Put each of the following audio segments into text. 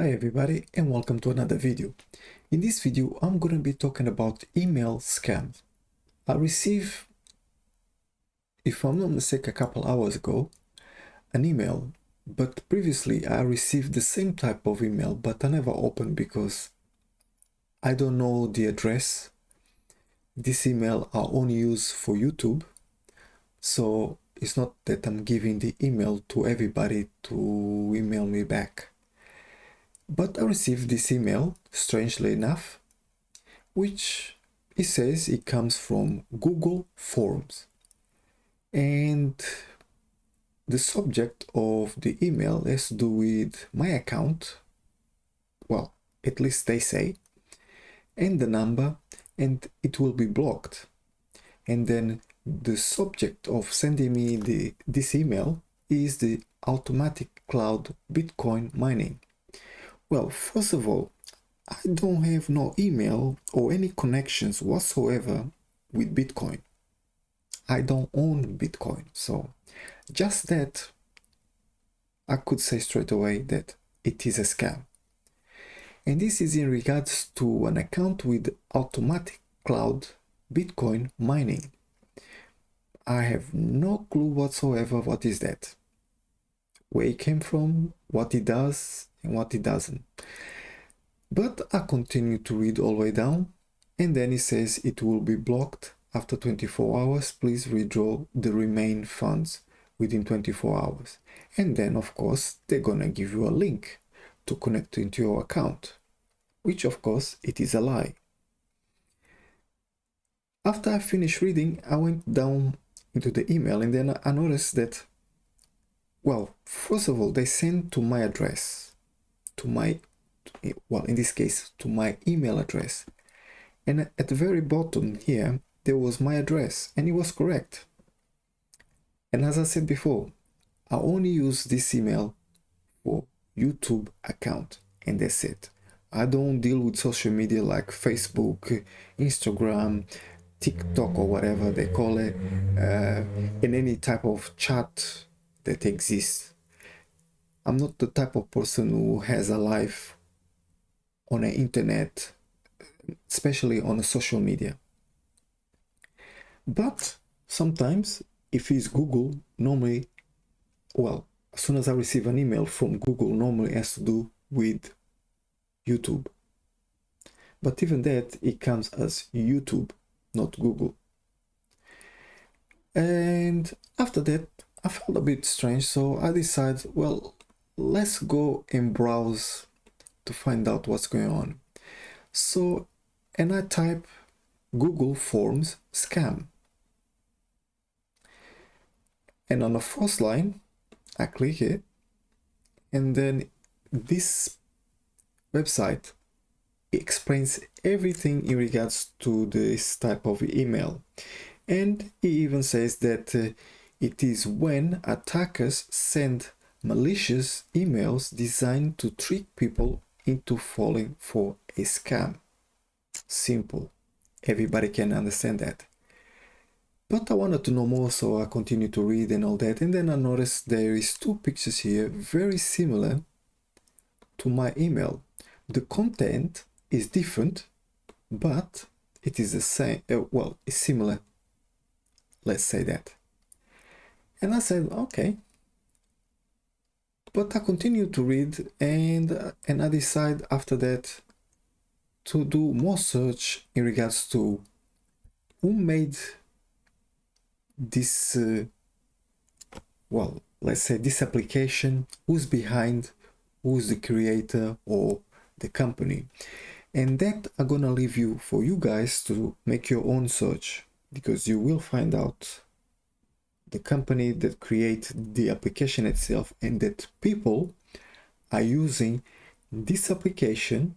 Hi everybody and welcome to another video. In this video I'm going to be talking about email scams. I received, if I'm not mistaken, a couple hours ago an email, but previously I received the same type of email but I never opened because I don't know the address. This email I only use for YouTube, so it's not that I'm giving the email to everybody to email me back. But I received this email, strangely enough, which it says it comes from Google Forms. And the subject of the email has to do with my account, well, at least they say, and the number, and it will be blocked. And then the subject of sending me this email is the automatic cloud Bitcoin mining. Well, first of all, I don't have no email or any connections whatsoever with Bitcoin. I don't own Bitcoin, so just that I could say straight away that it is a scam. And this is in regards to an account with automatic cloud Bitcoin mining. I have no clue whatsoever what is that, where it came from, what it does and what it doesn't. But I continue to read all the way down, and then it says it will be blocked after 24 hours. Please withdraw the remaining funds within 24 hours. And then, of course, they're gonna give you a link to connect into your account, which, of course, it is a lie. After I finished reading, I went down into the email and then I noticed that, well, first of all, they sent to my address, to my, well, in this case, to my email address. And at the very bottom here, there was my address, and it was correct. And as I said before, I only use this email for YouTube account, and that's it. I don't deal with social media like Facebook, Instagram, TikTok, or whatever they call it, in any type of chat that exists. I'm not the type of person who has a life on the internet, especially on a social media. But sometimes, if it's Google, normally, well, as soon as I receive an email from Google, normally it has to do with YouTube. But even that, it comes as YouTube, not Google. And after that, I felt a bit strange, so I decided, well, let's go and browse to find out what's going on. So, and I type Google Forms scam. And on the first line, I click it, and then this website explains everything in regards to this type of email. And it even says that it is when attackers send malicious emails designed to trick people into falling for a scam. Simple. Everybody can understand that. But I wanted to know more, so I continued to read and all that, and then I noticed there is two pictures here very similar to my email. The content is different, but it is the same, well, it's similar, let's say that. And I said, okay. But I continued to read, and I decided after that to do more search in regards to who made this, well, let's say this application, who's behind, who's the creator or the company. And that I'm gonna leave you for you guys to make your own search, because you will find out the company that create the application itself, and that people are using this application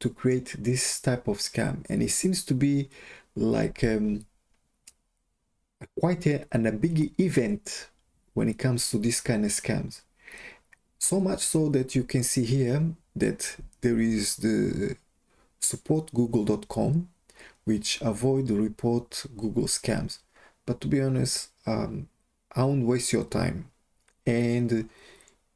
to create this type of scam. And it seems to be like quite a big event when it comes to this kind of scams. So much so that you can see here that there is the supportgoogle.com, which avoid report Google scams. But to be honest, I won't waste your time. And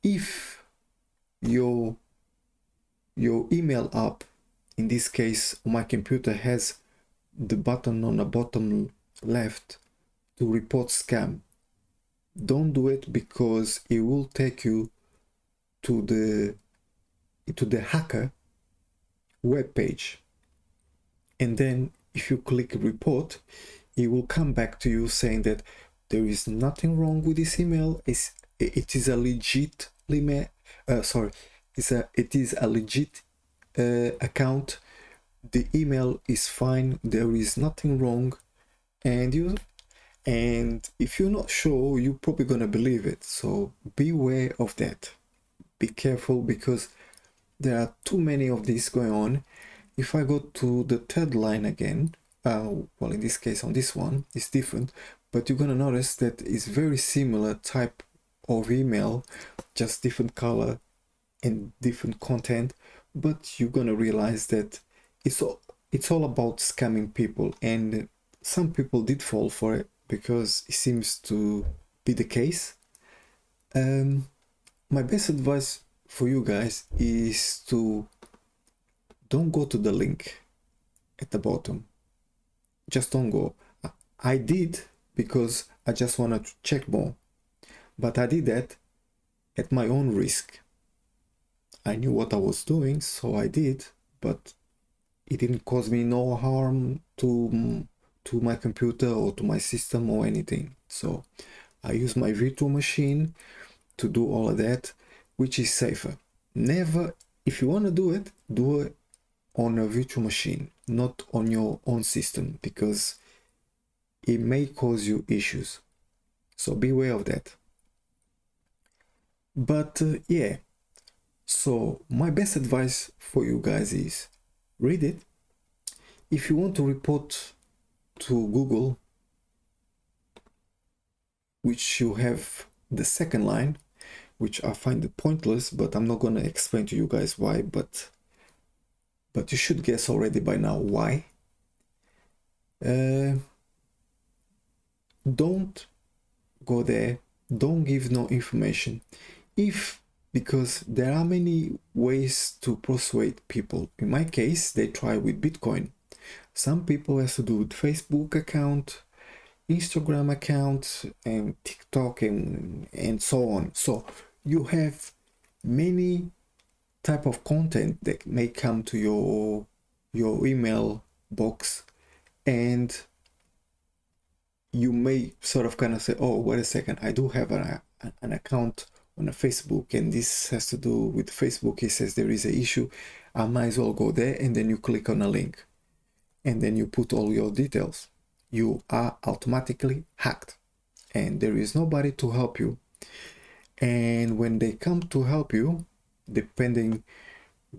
if your your email app, in this case on my computer, has the button on the bottom left to report scam. Don't do it, because it will take you to the hacker web page, and then if you click report, it will come back to you saying that there is nothing wrong with this email. It is a legit it is a legit account. The email is fine, there is nothing wrong, and if you're not sure, you're probably gonna believe it. So beware of that. Be careful, because there are too many of these going on. If I go to the third line again, well, in this case on this one it's different, but you're gonna notice that it's very similar type of email, just different color and different content. But you're gonna realize that it's all about scamming people, and some people did fall for it, because it seems to be the case. My best advice for you guys is to don't go to the link at the bottom. Just don't go. I did, because I just wanted to check more, but I did that at my own risk. I knew what I was doing, so I did, but it didn't cause me no harm to my computer or to my system or anything. So I use my virtual machine to do all of that, which is safer. Never, if you want to do it on a virtual machine, not on your own system, because it may cause you issues. So beware of that. But yeah, so my best advice for you guys is read it. If you want to report to Google, which you have the second line, which I find it pointless, but I'm not going to explain to you guys why, but you should guess already by now why. Don't go there, don't give no information, because there are many ways to persuade people. In my case, they try with Bitcoin. Some people has to do with Facebook account, Instagram account, and TikTok, and so on. So you have many type of content that may come to your email box, and you may sort of kind of say, oh, wait a second, I do have an account on a Facebook, and this has to do with Facebook. It says there is an issue, I might as well go there. And then you click on a link, and then you put all your details. You are automatically hacked, and there is nobody to help you. And when they come to help you, depending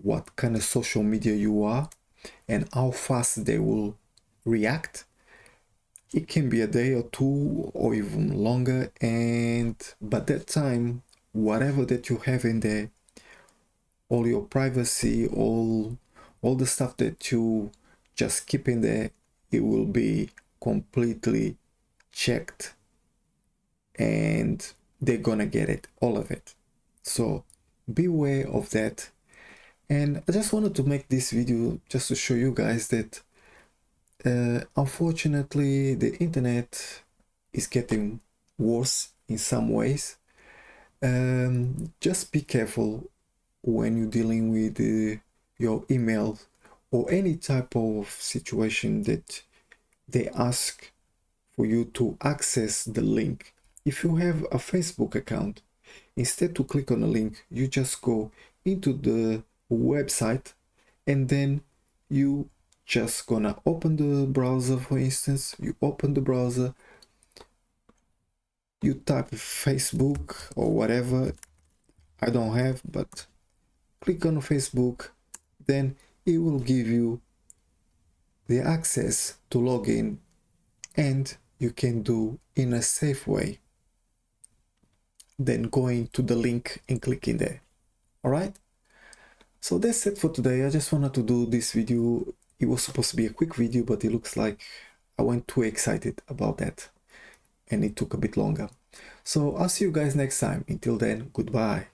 what kind of social media you are and how fast they will react, it can be a day or two or even longer. And by that time, whatever that you have in there, all your privacy, all the stuff that you just keep in there, it will be completely checked, and they're gonna get it, all of it. So beware of that. And I just wanted to make this video just to show you guys that unfortunately the internet is getting worse in some ways. Just be careful when you're dealing with your email or any type of situation that they ask for you to access the link. If you have a Facebook account, instead to click on a link, you just go into the website, and then you just gonna open the browser. For instance, you open the browser, you type Facebook or whatever, I don't have, but click on Facebook, then it will give you the access to log in, and you can do in a safe way than going to the link and clicking there. All right, so that's it for today. I just wanted to do this video. It was supposed to be a quick video, but it looks like I went too excited about that and it took a bit longer. So I'll see you guys next time. Until then, goodbye.